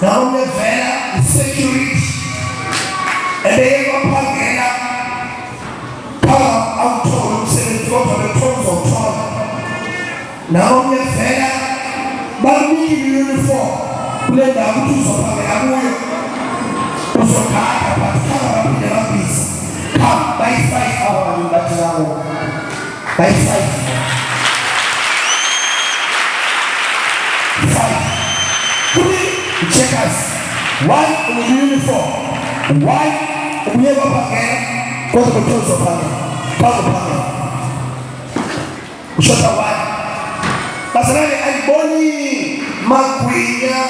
Now the Vera is security, and they have a pagana power out of the tones of Tom. Now the Vera, but me uniform, let them do something. I will also come in peace. Come by 5 hours in Batanao. By 5. Checkers, why in the uniform? Why we have a packet? Go to the toes of packet. Shut up, why? That's why I Bonnie Maguia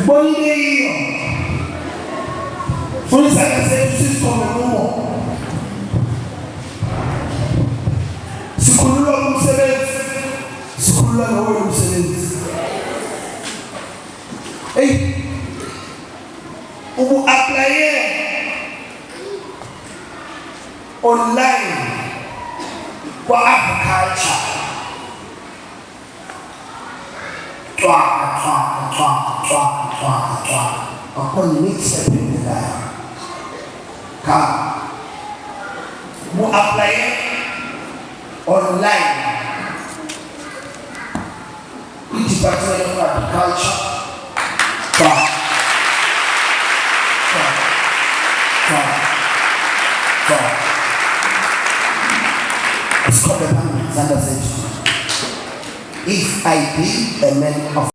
Bonnie. For this, I say, this is for the more. Sukula Museves, Sukula no Museves. Hey, who apply online for agriculture? Upon the next step in the life, come. Who apply online? Which department of agriculture? It's called the Sanders. If I be a man of